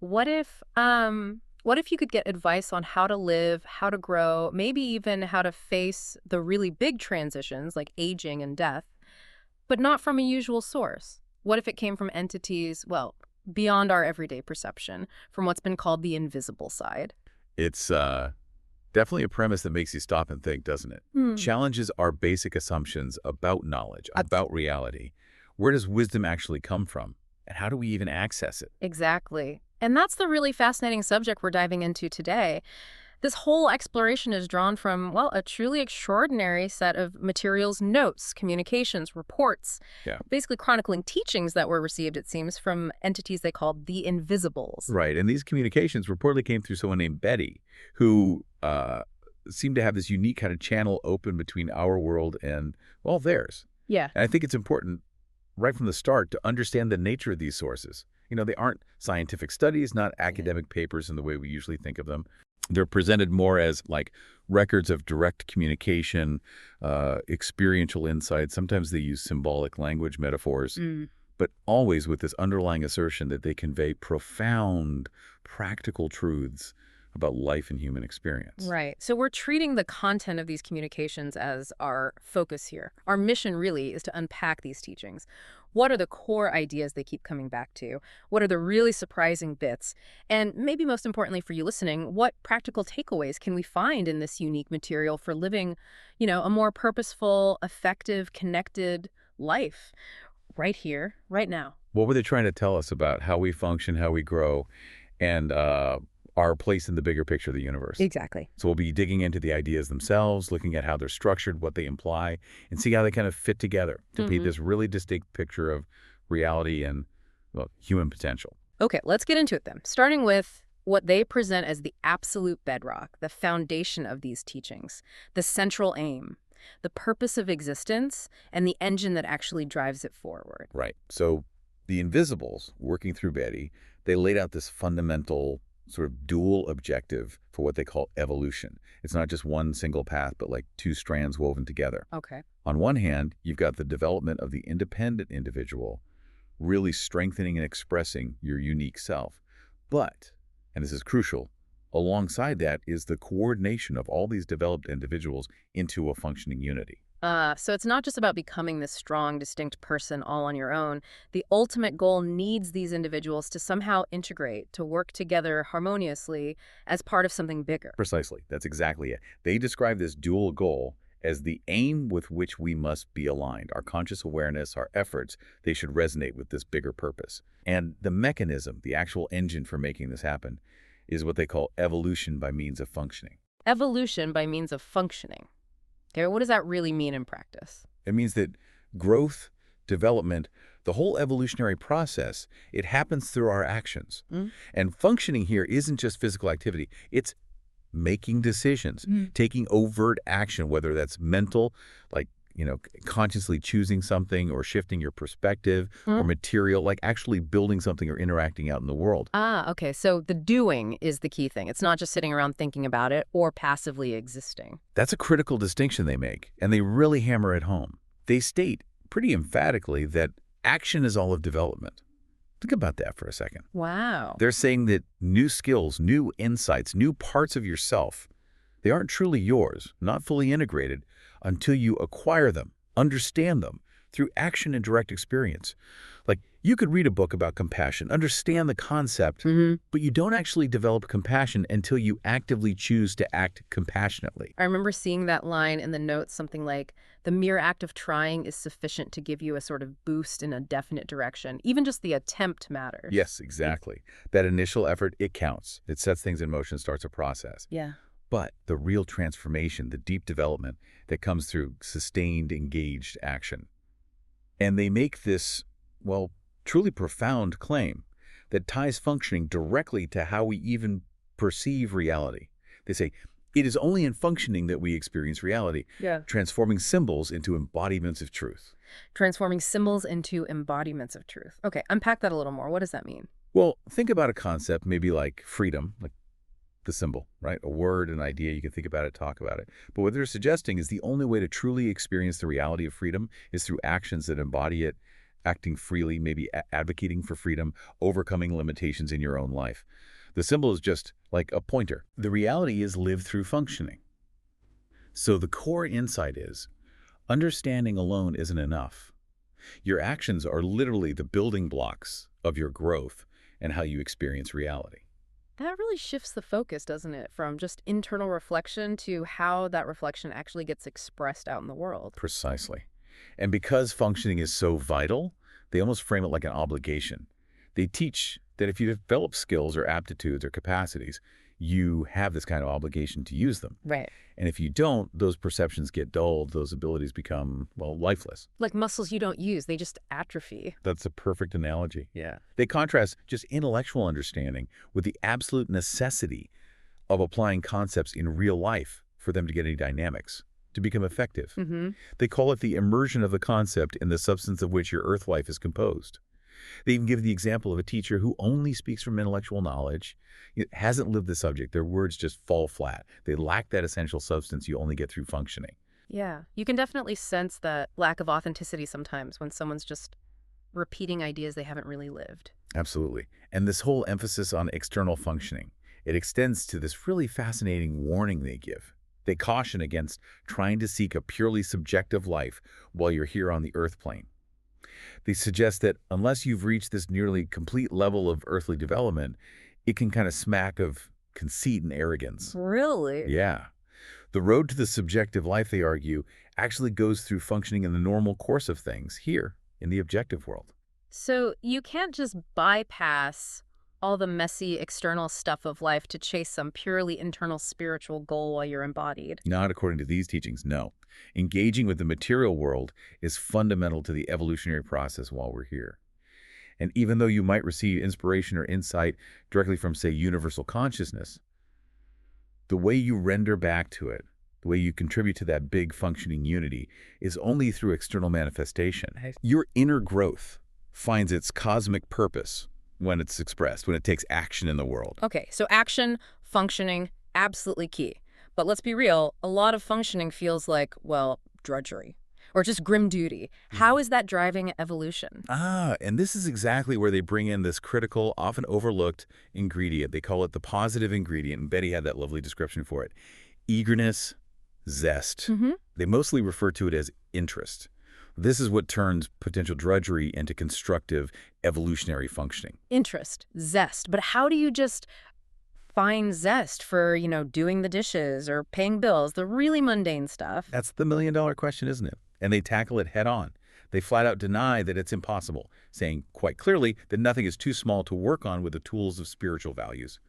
What if you could get advice on how to live, how to grow, maybe even how to face the really big transitions like aging and death, but not from a usual source? What if it came from entities, well, beyond our everyday perception, from what's been called the invisible side? It's definitely a premise that makes you stop and think, doesn't it? Hmm. Challenges our basic assumptions about knowledge, Abs- about reality. Where does wisdom actually come from? And how do we even access it? Exactly. And that's the really fascinating subject we're diving into today. This whole exploration is drawn from, well, a truly extraordinary set of materials, notes, communications, reports, Yeah. basically chronicling teachings that were received, it seems, from entities they called the Invisibles. Right. And these communications reportedly came through someone named Betty, who seemed to have this unique kind of channel open between our world and, well, theirs. Yeah. And I think it's important right from the start to understand the nature of these sources. They aren't scientific studies, not academic papers in the way we usually think of them. They're presented more as like records of direct communication, experiential insight. Sometimes they use symbolic language, metaphors, Mm. but always with this underlying assertion that they convey profound, practical truths about life and human experience. Right. So we're treating the content of these communications as our focus here. Our mission really is to unpack these teachings. What are the core ideas they keep coming back to? What are the really surprising bits? And maybe most importantly for you listening, what practical takeaways can we find in this unique material for living, a more purposeful, effective, connected life right here, right now? What were they trying to tell us about how we function, how we grow, and our place in the bigger picture of the universe? Exactly. So we'll be digging into the ideas themselves, looking at how they're structured, what they imply, and see how they kind of fit together to paint Hmm. this really distinct picture of reality and, well, human potential. Okay, let's get into it then. Starting with what they present as the absolute bedrock, the foundation of these teachings, the central aim, the purpose of existence, and the engine that actually drives it forward. Right. So the Invisibles, working through Betty, they laid out this fundamental sort of dual objective for what they call evolution. It's not just one single path, but like two strands woven together. Okay. On one hand, you've got the development of the independent individual, really strengthening and expressing your unique self. But, and this is crucial, alongside that is the coordination of all these developed individuals into a functioning unity. So it's not just about becoming this strong, distinct person all on your own. The ultimate goal needs these individuals to somehow integrate, to work together harmoniously as part of something bigger. Precisely. That's exactly it. They describe this dual goal as the aim with which we must be aligned. Our conscious awareness, our efforts, they should resonate with this bigger purpose. And the mechanism, the actual engine for making this happen, is what they call evolution by means of functioning. Evolution by means of functioning. Okay, what does that really mean in practice? It means that growth, development, the whole evolutionary process, it happens through our actions. Mm. And functioning here isn't just physical activity. It's making decisions, taking overt action, whether that's mental, like, consciously choosing something or shifting your perspective, or material, like actually building something or interacting out in the world. Ah, okay. So the doing is the key thing. It's not just sitting around thinking about it or passively existing. That's a critical distinction they make, and they really hammer it home. They state pretty emphatically that action is all of development. Think about that for a second. Wow. They're saying that new skills, new insights, new parts of yourself, they aren't truly yours, not fully integrated, until you acquire them, understand them through action and direct experience. Like, you could read a book about compassion, understand the concept, but you don't actually develop compassion until you actively choose to act compassionately. I remember seeing that line in the notes, something like, the mere act of trying is sufficient to give you a sort of boost in a definite direction. Even just the attempt matters. Yes, exactly. That initial effort, it counts. It sets things in motion, starts a process. Yeah. But the real transformation, the deep development that comes through sustained, engaged action. And they make this, well, truly profound claim that ties functioning directly to how we even perceive reality. They say, it is only in functioning that we experience reality, Yeah. transforming symbols into embodiments of truth. Transforming symbols into embodiments of truth. Okay, unpack that a little more. What does that mean? Well, think about a concept maybe like freedom, like the symbol, right? A word, an idea, you can think about it, talk about it. But what they're suggesting is the only way to truly experience the reality of freedom is through actions that embody it acting freely, maybe advocating for freedom, overcoming limitations in your own life. The symbol is just like a pointer. The reality is lived through functioning. So the core insight is, understanding alone isn't enough. Your actions are literally the building blocks of your growth and how you experience reality. That really shifts the focus, doesn't it, from just internal reflection to how that reflection actually gets expressed out in the world. Precisely. And because functioning is so vital, they almost frame it like an obligation. They teach that if you develop skills or aptitudes or capacities, you have this kind of obligation to use them. Right. And if you don't, those perceptions get dulled, those abilities become, well, lifeless. Like muscles you don't use, they just atrophy. That's a perfect analogy. Yeah. They contrast just intellectual understanding with the absolute necessity of applying concepts in real life for them to get any dynamics, to become effective. Mm-hmm. They call it the immersion of the concept in the substance of which your earth life is composed. They even give the example of a teacher who only speaks from intellectual knowledge, hasn't lived the subject. Their words just fall flat. They lack that essential substance you only get through functioning. Yeah. You can definitely sense that lack of authenticity sometimes when someone's just repeating ideas they haven't really lived. Absolutely. And this whole emphasis on external functioning, it extends to this really fascinating warning they give. They caution against trying to seek a purely subjective life while you're here on the earth plane. They suggest that unless you've reached this nearly complete level of earthly development, it can kind of smack of conceit and arrogance. Really? Yeah. The road to the subjective life, they argue, actually goes through functioning in the normal course of things here in the objective world. So you can't just bypass all the messy external stuff of life to chase some purely internal spiritual goal while you're embodied. Not according to these teachings, no. Engaging with the material world is fundamental to the evolutionary process while we're here. And even though you might receive inspiration or insight directly from, say, universal consciousness, the way you render back to it, the way you contribute to that big functioning unity, is only through external manifestation. Your inner growth finds its cosmic purpose when it's expressed, when it takes action in the world. Okay, so action, functioning, absolutely key. But let's be real, a lot of functioning feels like, well, drudgery or just grim duty. How is that driving evolution? And this is exactly where they bring in this critical, often overlooked ingredient. They call it the positive ingredient, and Betty had that lovely description for it. Eagerness, zest. Mm-hmm. They mostly refer to it as interest. This is what turns potential drudgery into constructive evolutionary functioning. Interest, zest. But how do you just find zest for, doing the dishes or paying bills, the really mundane stuff? That's the million-dollar question, isn't it? And they tackle it head-on. They flat out deny that it's impossible, saying quite clearly that nothing is too small to work on with the tools of spiritual values.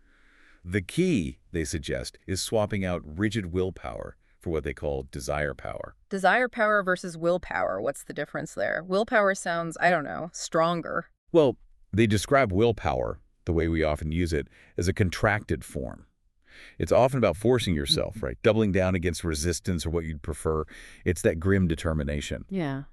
The key, they suggest, is swapping out rigid willpower for what they call desire power. Desire power versus willpower. What's the difference there? Willpower sounds, I don't know, stronger. Well, they describe willpower, the way we often use it, as a contracted form. It's often about forcing yourself, right? Doubling down against resistance or what you'd prefer. It's that grim determination. Yeah.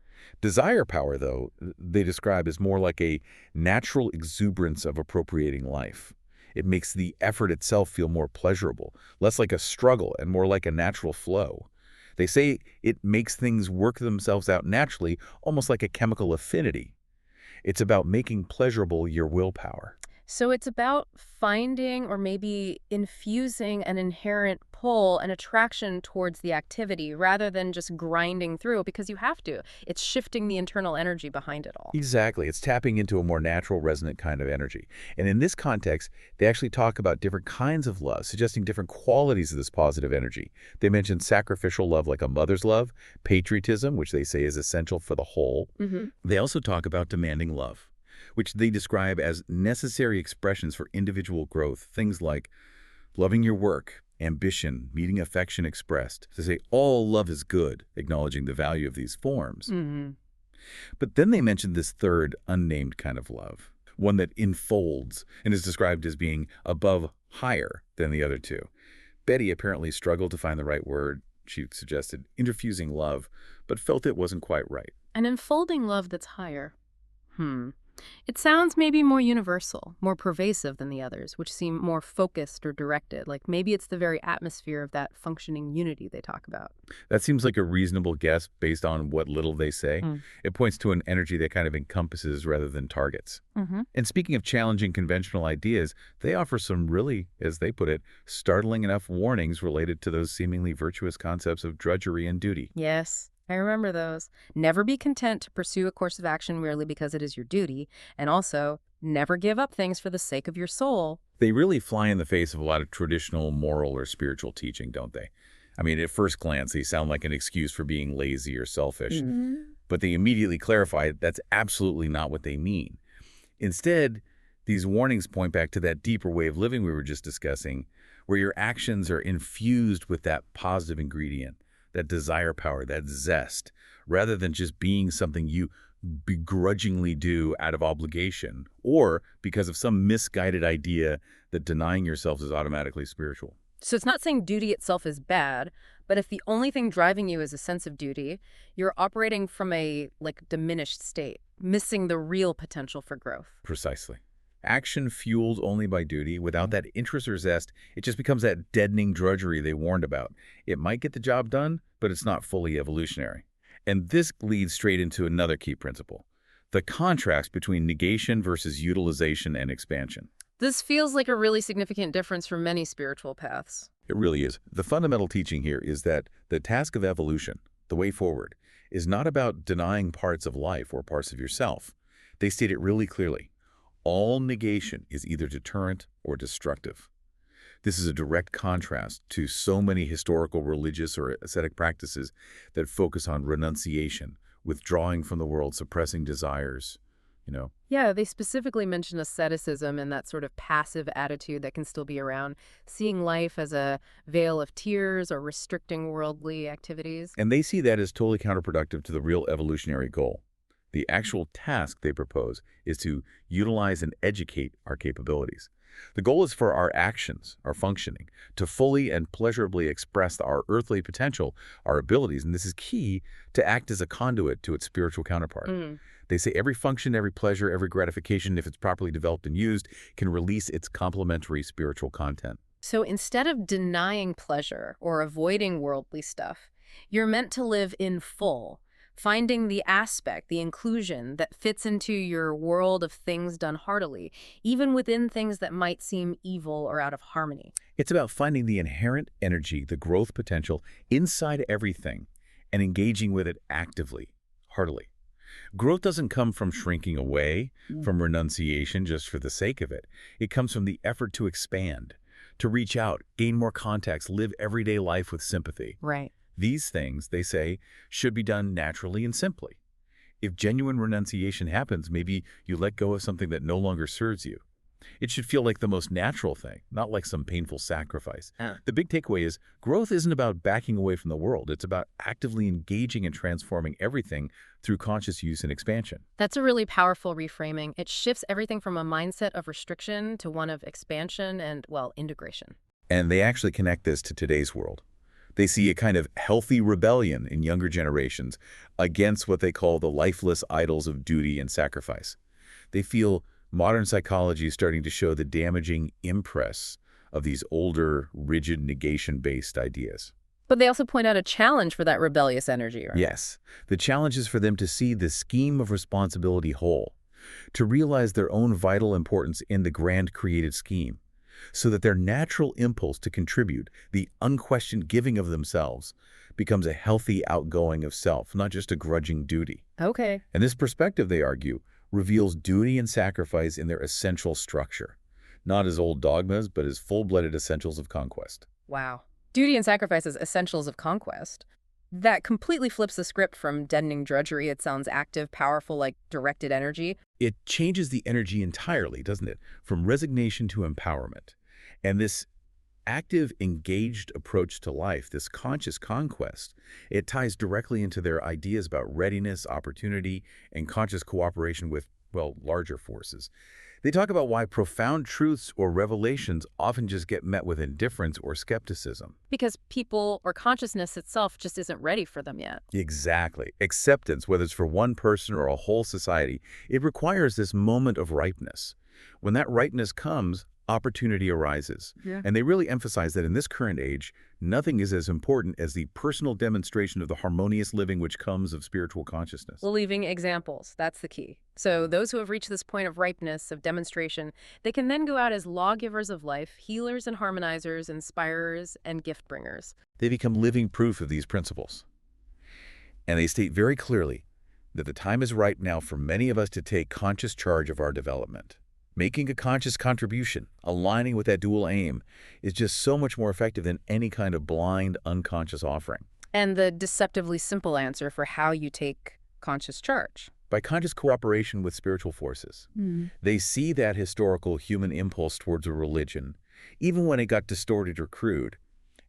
Desire power, though, they describe as more like a natural exuberance of appropriating life. It makes the effort itself feel more pleasurable, less like a struggle and more like a natural flow. They say it makes things work themselves out naturally, almost like a chemical affinity. It's about making pleasurable your willpower. So it's about finding or maybe infusing an inherent pull, an attraction towards the activity rather than just grinding through because you have to. It's shifting the internal energy behind it all. Exactly. It's tapping into a more natural, resonant kind of energy. And in this context, they actually talk about different kinds of love, suggesting different qualities of this positive energy. They mention sacrificial love like a mother's love, patriotism, which they say is essential for the whole. Mm-hmm. They also talk about demanding love, which they describe as necessary expressions for individual growth, things like loving your work, ambition, meeting affection expressed. They say all love is good, acknowledging the value of these forms. Mm-hmm. But then they mention this third, unnamed kind of love, one that enfolds and is described as being above, higher than the other two. Betty apparently struggled to find the right word. She suggested interfusing love, but felt it wasn't quite right. An enfolding love that's higher. It sounds maybe more universal, more pervasive than the others, which seem more focused or directed. Like maybe it's the very atmosphere of that functioning unity they talk about. That seems like a reasonable guess based on what little they say. Mm. It points to an energy that kind of encompasses rather than targets. Hmm. And speaking of challenging conventional ideas, they offer some really, as they put it, startling enough warnings related to those seemingly virtuous concepts of drudgery and duty. Yes, I remember those. Never be content to pursue a course of action merely because it is your duty, and also never give up things for the sake of your soul. They really fly in the face of a lot of traditional moral or spiritual teaching, don't they? I mean, at first glance, they sound like an excuse for being lazy or selfish, but they immediately clarify that's absolutely not what they mean. Instead, these warnings point back to that deeper way of living we were just discussing, where your actions are infused with that positive ingredient, that desire power, that zest, rather than just being something you begrudgingly do out of obligation or because of some misguided idea that denying yourself is automatically spiritual. So it's not saying duty itself is bad, but if the only thing driving you is a sense of duty, you're operating from a diminished state, missing the real potential for growth. Precisely. Action fueled only by duty, without that interest or zest, it just becomes that deadening drudgery they warned about. It might get the job done, but it's not fully evolutionary. And this leads straight into another key principle, the contrast between negation versus utilization and expansion. This feels like a really significant difference for many spiritual paths. It really is. The fundamental teaching here is that the task of evolution, the way forward, is not about denying parts of life or parts of yourself. They state it really clearly. All negation is either deterrent or destructive. This is a direct contrast to so many historical religious or ascetic practices that focus on renunciation, withdrawing from the world, suppressing desires, Yeah, they specifically mention asceticism and that sort of passive attitude that can still be around, seeing life as a veil of tears or restricting worldly activities. And they see that as totally counterproductive to the real evolutionary goal. The actual task they propose is to utilize and educate our capabilities. The goal is for our actions, our functioning, to fully and pleasurably express our earthly potential, our abilities, and this is key, to act as a conduit to its spiritual counterpart. They say every function, every pleasure, every gratification, if it's properly developed and used, can release its complementary spiritual content. So instead of denying pleasure or avoiding worldly stuff, you're meant to live in full, finding the aspect, the inclusion that fits into your world of things done heartily, even within things that might seem evil or out of harmony. It's about finding the inherent energy, the growth potential inside everything and engaging with it actively, heartily. Growth doesn't come from shrinking away, from renunciation just for the sake of it. It comes from the effort to expand, to reach out, gain more contacts, live everyday life with sympathy. Right. These things, they say, should be done naturally and simply. If genuine renunciation happens, maybe you let go of something that no longer serves you. It should feel like the most natural thing, not like some painful sacrifice. The big takeaway is growth isn't about backing away from the world. It's about actively engaging and transforming everything through conscious use and expansion. That's a really powerful reframing. It shifts everything from a mindset of restriction to one of expansion and, well, integration. And they actually connect this to today's world. They see a kind of healthy rebellion in younger generations against what they call the lifeless idols of duty and sacrifice. They feel modern psychology is starting to show the damaging impress of these older, rigid, negation-based ideas. But they also point out a challenge for that rebellious energy, right? Yes, the challenge is for them to see the scheme of responsibility whole, to realize their own vital importance in the grand created scheme, so that their natural impulse to contribute, the unquestioned giving of themselves, becomes a healthy outgoing of self, not just a grudging duty. Okay. And this perspective, they argue, reveals duty and sacrifice in their essential structure, not as old dogmas, but as full-blooded essentials of conquest. Wow. Duty and sacrifice as essentials of conquest. That completely flips the script from deadening drudgery. It sounds active, powerful, like directed energy. It changes the energy entirely, doesn't it? From resignation to empowerment. And this active, engaged approach to life, this conscious conquest, it ties directly into their ideas about readiness, opportunity, and conscious cooperation with, well, larger forces. They talk about why profound truths or revelations often just get met with indifference or skepticism. Because people or consciousness itself just isn't ready for them yet. Exactly. Acceptance, whether it's for one person or a whole society, it requires this moment of ripeness. When that ripeness comes, opportunity arises. Yeah. And they really emphasize that in this current age, nothing is as important as the personal demonstration of the harmonious living which comes of spiritual consciousness. Leaving examples, that's the key. So those who have reached this point of ripeness, of demonstration, they can then go out as lawgivers of life, healers and harmonizers, inspirers and gift bringers. They become living proof of these principles. And they state very clearly that the time is ripe now for many of us to take conscious charge of our development. Making a conscious contribution, aligning with that dual aim, is just so much more effective than any kind of blind, unconscious offering. And the deceptively simple answer for how you take conscious charge. By conscious cooperation with spiritual forces. They see that historical human impulse towards a religion, even when it got distorted or crude,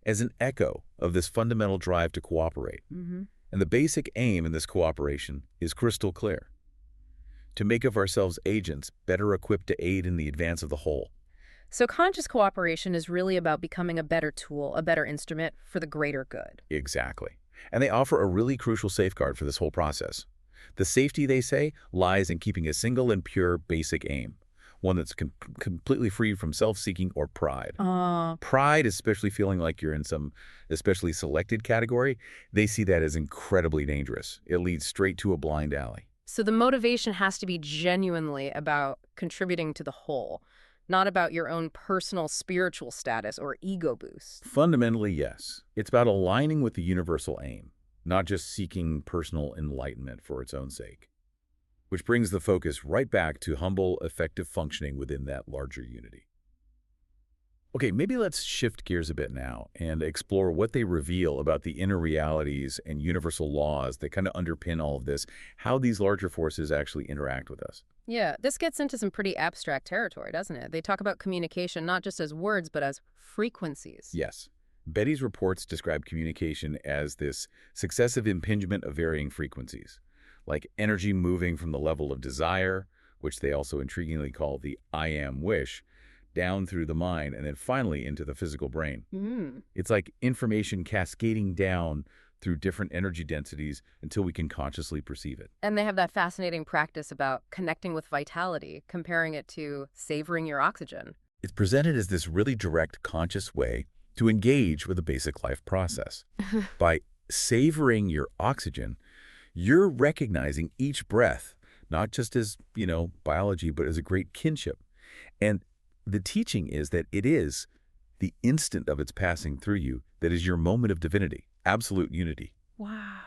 as an echo of this fundamental drive to cooperate. And the basic aim in this cooperation is crystal clear: to make of ourselves agents better equipped to aid in the advance of the whole. So conscious cooperation is really about becoming a better tool, a better instrument for the greater good. Exactly. And they offer a really crucial safeguard for this whole process. The safety, they say, lies in keeping a single and pure basic aim, one that's completely free from self-seeking or pride. Pride, especially feeling like you're in some especially selected category, they see that as incredibly dangerous. It leads straight to a blind alley. So the motivation has to be genuinely about contributing to the whole, not about your own personal spiritual status or ego boost. Fundamentally, yes. It's about aligning with the universal aim, not just seeking personal enlightenment for its own sake. Which brings the focus right back to humble, effective functioning within that larger unity. Okay, maybe let's shift gears a bit now and explore what they reveal about the inner realities and universal laws that kind of underpin all of this, how these larger forces actually interact with us. Yeah, this gets into some pretty abstract territory, doesn't it? They talk about communication not just as words, but as frequencies. Yes. Betty's reports describe communication as this successive impingement of varying frequencies, like energy moving from the level of desire, which they also intriguingly call the I am wish, down through the mind, and then finally into the physical brain. It's like information cascading down through different energy densities until we can consciously perceive it. And they have that fascinating practice about connecting with vitality, comparing it to savoring your oxygen. It's presented as this really direct, conscious way to engage with a basic life process. By savoring your oxygen, you're recognizing each breath, not just as, biology, but as a great kinship. And the teaching is that it is the instant of its passing through you that is your moment of divinity, absolute unity. Wow.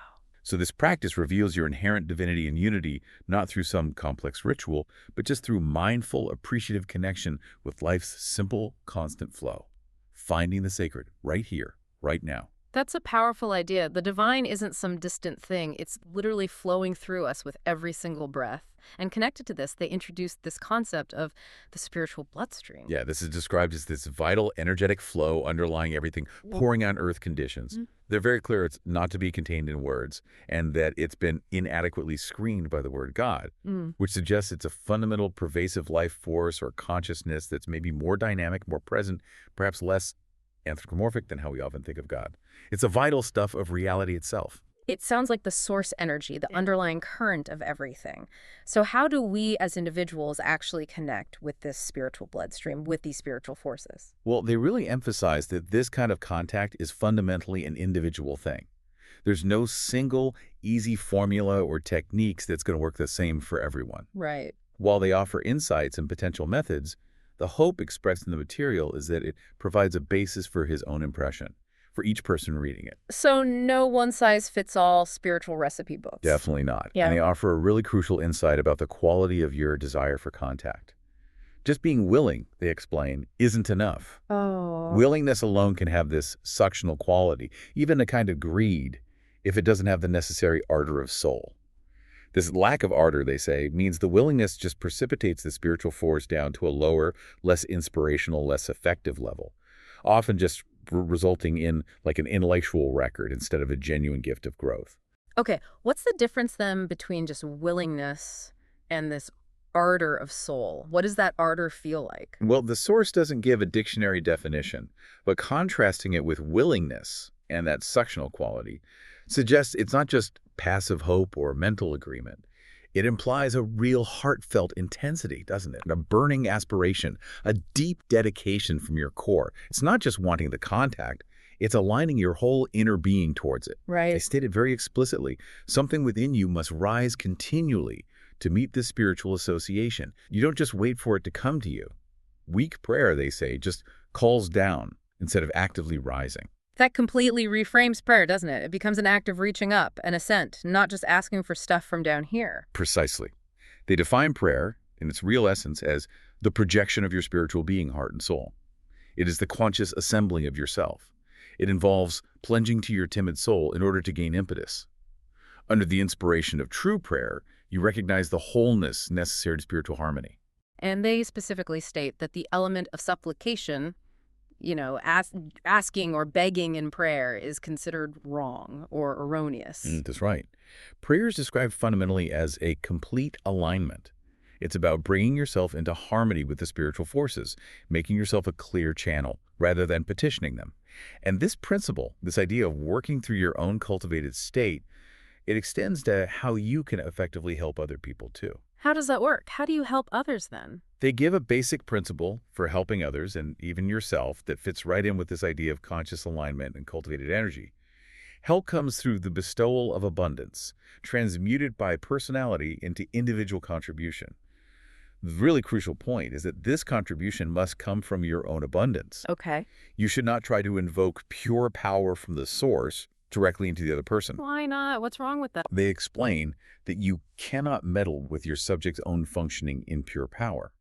So this practice reveals your inherent divinity and unity, not through some complex ritual, but just through mindful, appreciative connection with life's simple, constant flow. Finding the sacred right here, right now. That's a powerful idea. The divine isn't some distant thing. It's literally flowing through us with every single breath. And connected to this, they introduced this concept of the spiritual bloodstream. Yeah, this is described as this vital, energetic flow underlying everything, pouring on earth conditions. They're very clear it's not to be contained in words, and that it's been inadequately screened by the word God, which suggests it's a fundamental, pervasive life force or consciousness that's maybe more dynamic, more present, perhaps less anthropomorphic than how we often think of God. It's a vital stuff of reality itself. It sounds like the source energy, the underlying current of everything. So how do we as individuals actually connect with this spiritual bloodstream, with these spiritual forces? Well, they really emphasize that this kind of contact is fundamentally an individual thing. There's no single, easy formula or techniques that's going to work the same for everyone. Right. While they offer insights and potential methods, the hope expressed in the material is that it provides a basis for his own impression, for each person reading it. So no one-size-fits-all spiritual recipe books. Definitely not. Yeah. And they offer a really crucial insight about the quality of your desire for contact. Just being willing, they explain, isn't enough. Oh. Willingness alone can have this suctional quality, even a kind of greed, if it doesn't have the necessary ardor of soul. This lack of ardor, they say, means the willingness just precipitates the spiritual force down to a lower, less inspirational, less effective level, often just resulting in like an intellectual record instead of a genuine gift of growth. Okay, what's the difference then between just willingness and this ardor of soul. What does that ardor feel like? Well, the source doesn't give a dictionary definition, but contrasting it with willingness and that suctional quality suggests it's not just passive hope or mental agreement. It implies a real heartfelt intensity, doesn't it? A burning aspiration, a deep dedication from your core. It's not just wanting the contact, it's aligning your whole inner being towards it. They Right. state it very explicitly. Something within you must rise continually to meet this spiritual association. You don't just wait for it to come to you. Weak prayer, they say, just calls down instead of actively rising. That completely reframes prayer, doesn't it? It becomes an act of reaching up, an ascent, not just asking for stuff from down here. Precisely. They define prayer, in its real essence, as the projection of your spiritual being, heart and soul. It is the conscious assembling of yourself. It involves plunging to your timid soul in order to gain impetus. Under the inspiration of true prayer, you recognize the wholeness necessary to spiritual harmony. And they specifically state that the element of supplication, asking or begging in prayer is considered wrong or erroneous. That's right. Prayer is described fundamentally as a complete alignment. It's about bringing yourself into harmony with the spiritual forces, making yourself a clear channel rather than petitioning them. And this principle, this idea of working through your own cultivated state, it extends to how you can effectively help other people too. How does that work? How do you help others then? They give a basic principle for helping others and even yourself that fits right in with this idea of conscious alignment and cultivated energy. Help comes through the bestowal of abundance, transmuted by personality into individual contribution. The really crucial point is that this contribution must come from your own abundance. Okay. You should not try to invoke pure power from the source directly into the other person. Why not? What's wrong with that? They explain that you cannot meddle with your subject's own functioning in pure power.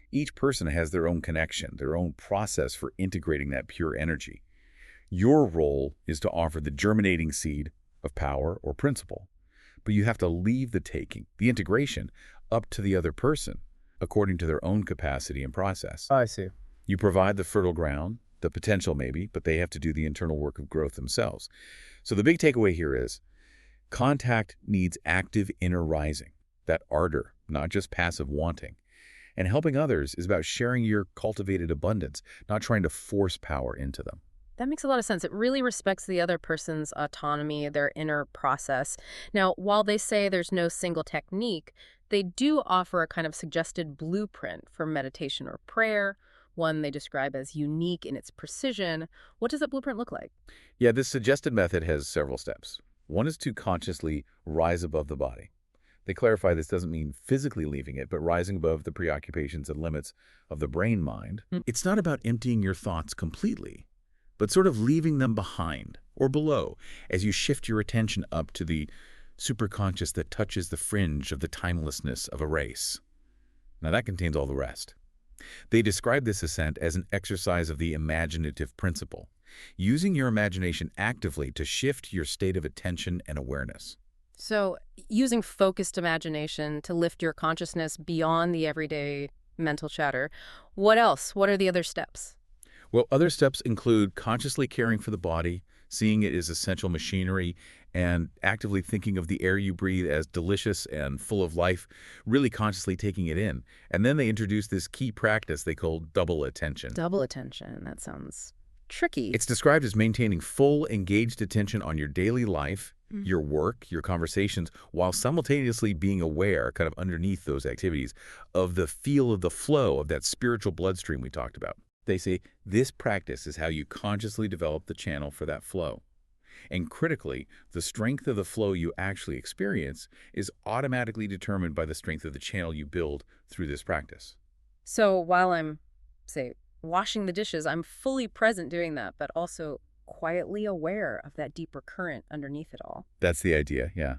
Each person has their own connection, their own process for integrating that pure energy. Your role is to offer the germinating seed of power or principle, but you have to leave the taking, the integration, up to the other person, according to their own capacity and process. I see. You provide the fertile ground, the potential maybe, but they have to do the internal work of growth themselves. So the big takeaway here is contact needs active inner rising, that ardor, not just passive wanting. And helping others is about sharing your cultivated abundance, not trying to force power into them. That makes a lot of sense. It really respects the other person's autonomy, their inner process. Now, while they say there's no single technique, they do offer a kind of suggested blueprint for meditation or prayer, one they describe as unique in its precision. What does that blueprint look like? Yeah, this suggested method has several steps. One is to consciously rise above the body. They clarify this doesn't mean physically leaving it, but rising above the preoccupations and limits of the brain-mind. It's not about emptying your thoughts completely, but sort of leaving them behind or below as you shift your attention up to the superconscious that touches the fringe of the timelessness of a race. Now that contains all the rest. They describe this ascent as an exercise of the imaginative principle, using your imagination actively to shift your state of attention and awareness. So, using focused imagination to lift your consciousness beyond the everyday mental chatter. What else? What are the other steps? Well, other steps include consciously caring for the body, seeing it as essential machinery, and actively thinking of the air you breathe as delicious and full of life, really consciously taking it in. And then they introduce this key practice they call double attention. Double attention. That sounds tricky. It's described as maintaining full, engaged attention on your daily life, your work, your conversations, while simultaneously being aware, kind of underneath those activities, of the feel of the flow of that spiritual bloodstream we talked about. They say this practice is how you consciously develop the channel for that flow. And critically, the strength of the flow you actually experience is automatically determined by the strength of the channel you build through this practice. So while I'm, say, washing the dishes, I'm fully present doing that, but also quietly aware of that deeper current underneath it all. That's the idea, yeah.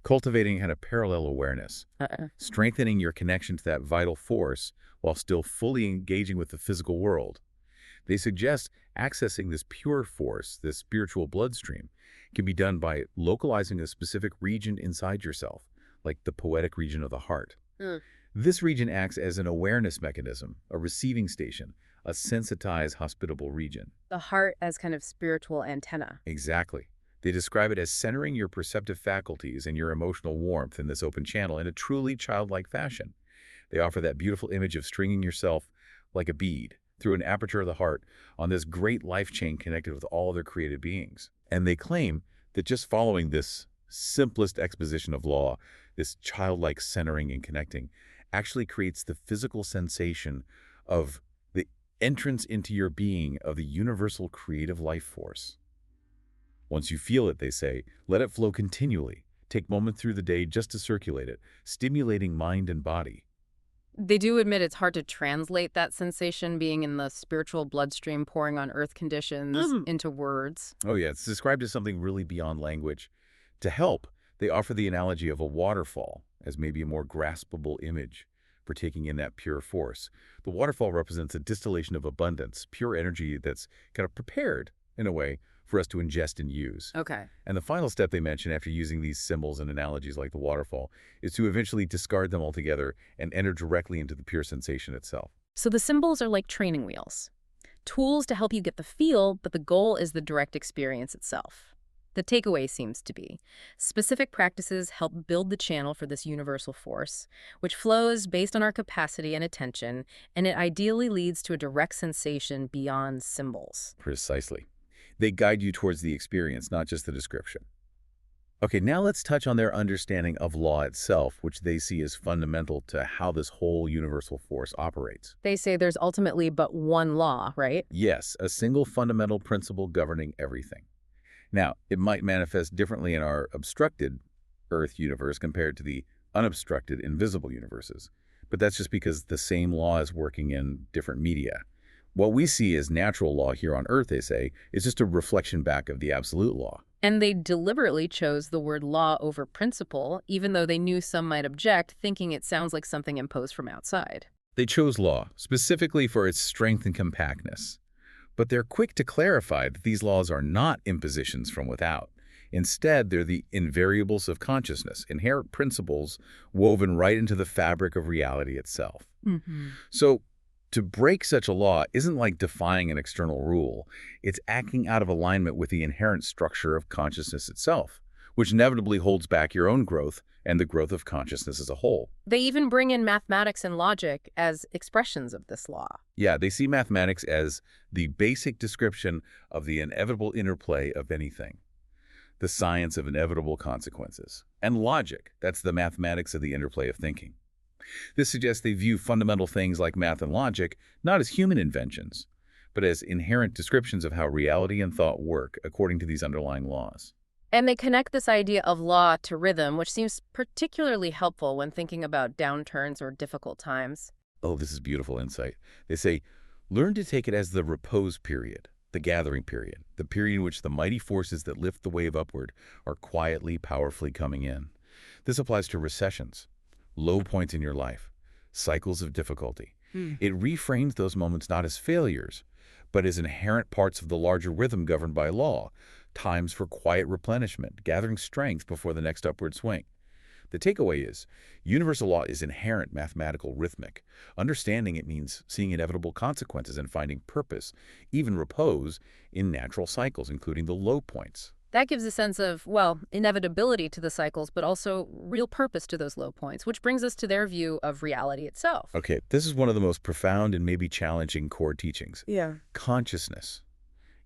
Cultivating kind of parallel awareness, strengthening your connection to that vital force while still fully engaging with the physical world. They suggest accessing this pure force, this spiritual bloodstream, can be done by localizing a specific region inside yourself, like the poetic region of the heart. This region acts as an awareness mechanism, a receiving station, a sensitized, hospitable region. The heart as kind of spiritual antenna. Exactly. They describe it as centering your perceptive faculties and your emotional warmth in this open channel in a truly childlike fashion. They offer that beautiful image of stringing yourself like a bead through an aperture of the heart on this great life chain connected with all other created beings. And they claim that just following this simplest exposition of law, this childlike centering and connecting, actually creates the physical sensation of the entrance into your being of the universal creative life force. Once you feel it, they say, let it flow continually. Take moments through the day just to circulate it, stimulating mind and body. They do admit it's hard to translate that sensation being in the spiritual bloodstream pouring on earth conditions into words. Oh yeah, it's described as something really beyond language. To help, they offer the analogy of a waterfall as maybe a more graspable image for taking in that pure force. The waterfall represents a distillation of abundance, pure energy that's kind of prepared, in a way, for us to ingest and use. Okay. And the final step they mention after using these symbols and analogies like the waterfall is to eventually discard them altogether and enter directly into the pure sensation itself. So the symbols are like training wheels, tools to help you get the feel, but the goal is the direct experience itself. The takeaway seems to be specific practices help build the channel for this universal force, which flows based on our capacity and attention, and it ideally leads to a direct sensation beyond symbols. Precisely. They guide you towards the experience, not just the description. Okay, now let's touch on their understanding of law itself, which they see as fundamental to how this whole universal force operates. They say there's ultimately but one law, right? Yes, a single fundamental principle governing everything. Now, it might manifest differently in our obstructed Earth universe compared to the unobstructed invisible universes, but that's just because the same law is working in different media. What we see as natural law here on Earth, they say, is just a reflection back of the absolute law. And they deliberately chose the word law over principle, even though they knew some might object, thinking it sounds like something imposed from outside. They chose law specifically for its strength and compactness. But they're quick to clarify that these laws are not impositions from without. Instead, they're the invariables of consciousness, inherent principles woven right into the fabric of reality itself. So, to break such a law isn't like defying an external rule. It's acting out of alignment with the inherent structure of consciousness itself, which inevitably holds back your own growth and the growth of consciousness as a whole. They even bring in mathematics and logic as expressions of this law. Yeah, they see mathematics as the basic description of the inevitable interplay of anything, the science of inevitable consequences. And logic, that's the mathematics of the interplay of thinking. This suggests they view fundamental things like math and logic not as human inventions, but as inherent descriptions of how reality and thought work according to these underlying laws. And they connect this idea of law to rhythm, which seems particularly helpful when thinking about downturns or difficult times. Oh, this is beautiful insight. They say, learn to take it as the repose period, the gathering period, the period in which the mighty forces that lift the wave upward are quietly, powerfully coming in. This applies to recessions, low points in your life, cycles of difficulty. It reframes those moments not as failures, but as inherent parts of the larger rhythm governed by law, times for quiet replenishment, gathering strength before the next upward swing. The takeaway is, universal law is inherent mathematical rhythmic. Understanding it means seeing inevitable consequences and finding purpose, even repose, in natural cycles, including the low points. That gives a sense of, well, inevitability to the cycles, but also real purpose to those low points, which brings us to their view of reality itself. Okay, this is one of the most profound and maybe challenging core teachings. Yeah. Consciousness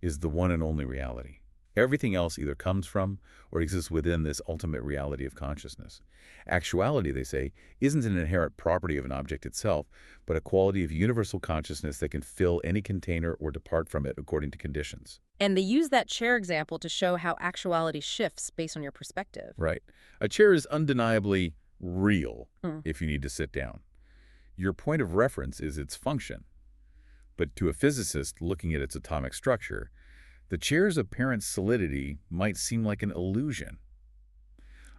is the one and only reality. Everything else either comes from or exists within this ultimate reality of consciousness. Actuality, they say, isn't an inherent property of an object itself, but a quality of universal consciousness that can fill any container or depart from it according to conditions. And they use that chair example to show how actuality shifts based on your perspective. Right. A chair is undeniably real if you need to sit down. Your point of reference is its function. But to a physicist looking at its atomic structure, the chair's apparent solidity might seem like an illusion.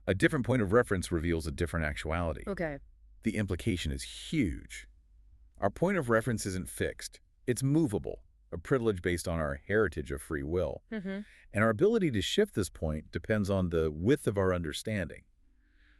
A different point of reference reveals a different actuality. Okay. The implication is huge. Our point of reference isn't fixed. It's movable, a privilege based on our heritage of free will. And our ability to shift this point depends on the width of our understanding.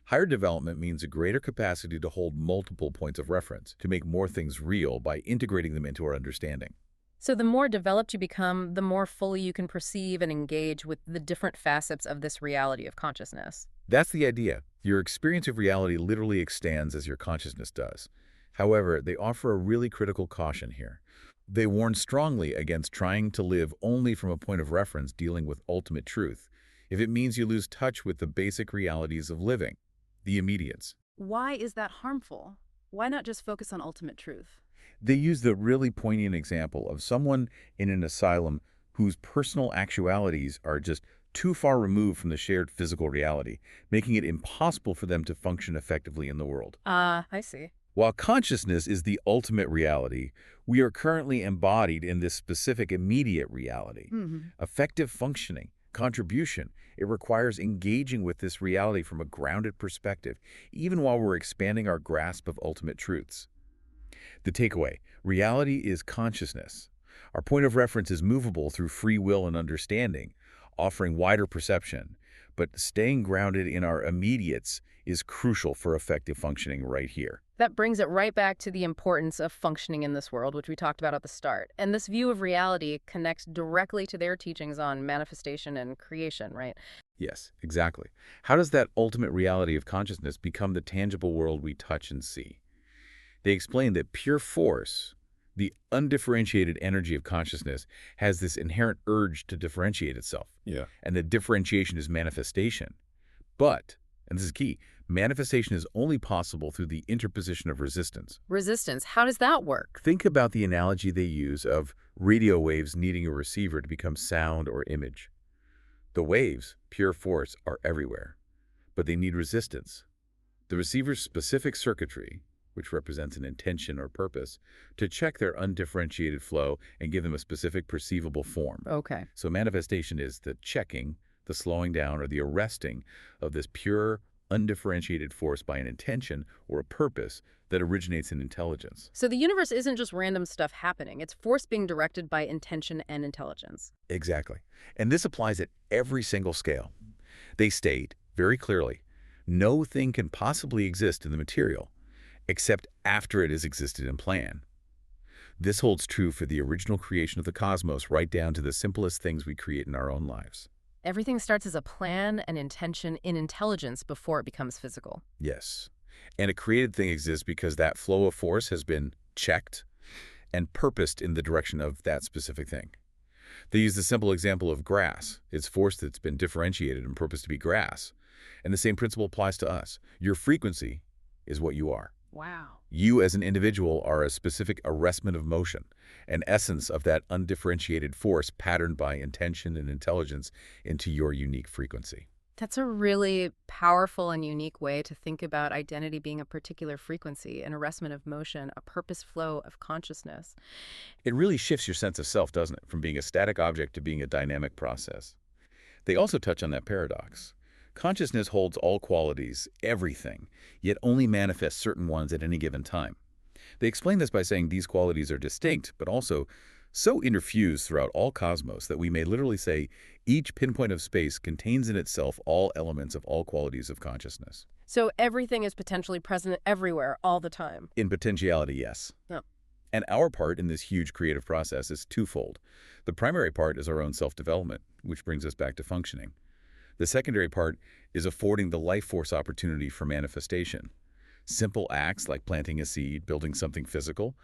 Higher development means a greater capacity to hold multiple points of reference, to make more things real by integrating them into our understanding. So the more developed you become, the more fully you can perceive and engage with the different facets of this reality of consciousness. That's the idea. Your experience of reality literally extends as your consciousness does. However, they offer a really critical caution here. They warn strongly against trying to live only from a point of reference dealing with ultimate truth, if it means you lose touch with the basic realities of living, the immediates. Why is that harmful? Why not just focus on ultimate truth? They use the really poignant example of someone in an asylum whose personal actualities are just too far removed from the shared physical reality, making it impossible for them to function effectively in the world. I see. While consciousness is the ultimate reality, we are currently embodied in this specific immediate reality. Effective functioning, contribution, it requires engaging with this reality from a grounded perspective, even while we're expanding our grasp of ultimate truths. The takeaway, reality is consciousness. Our point of reference is movable through free will and understanding, offering wider perception, but staying grounded in our immediates is crucial for effective functioning right here. That brings it right back to the importance of functioning in this world, which we talked about at the start. And this view of reality connects directly to their teachings on manifestation and creation, right? Yes, exactly. How does that ultimate reality of consciousness become the tangible world we touch and see? They explain that pure force, the undifferentiated energy of consciousness, has this inherent urge to differentiate itself. Yeah. And that differentiation is manifestation. But, and this is key, manifestation is only possible through the interposition of resistance. Resistance, how does that work? Think about the analogy they use of radio waves needing a receiver to become sound or image. The waves, pure force, are everywhere, but they need resistance. The receiver's specific circuitry, which represents an intention or purpose, to check their undifferentiated flow and give them a specific perceivable form. Okay. So manifestation is the checking, the slowing down, or the arresting of this pure, undifferentiated force by an intention or a purpose that originates in intelligence. So the universe isn't just random stuff happening. It's force being directed by intention and intelligence. Exactly. And this applies at every single scale. They state, very clearly, no thing can possibly exist in the material except after it has existed in plan. This holds true for the original creation of the cosmos right down to the simplest things we create in our own lives. Everything starts as a plan and intention in intelligence before it becomes physical. Yes. And a created thing exists because that flow of force has been checked and purposed in the direction of that specific thing. They use the simple example of grass. It's force that's been differentiated and purposed to be grass. And the same principle applies to us. Your frequency is what you are. Wow. You as an individual are a specific arrestment of motion, an essence of that undifferentiated force patterned by intention and intelligence into your unique frequency. That's a really powerful and unique way to think about identity being a particular frequency, an arrestment of motion, a purpose flow of consciousness. It really shifts your sense of self, doesn't it, from being a static object to being a dynamic process. They also touch on that paradox. Consciousness holds all qualities, everything, yet only manifests certain ones at any given time. They explain this by saying these qualities are distinct, but also so interfused throughout all cosmos that we may literally say each pinpoint of space contains in itself all elements of all qualities of consciousness. So everything is potentially present everywhere all the time. In potentiality, yes. Yeah. And our part in this huge creative process is twofold. The primary part is our own self-development, which brings us back to functioning. The secondary part is affording the life force opportunity for manifestation. Simple acts like planting a seed, building something physical,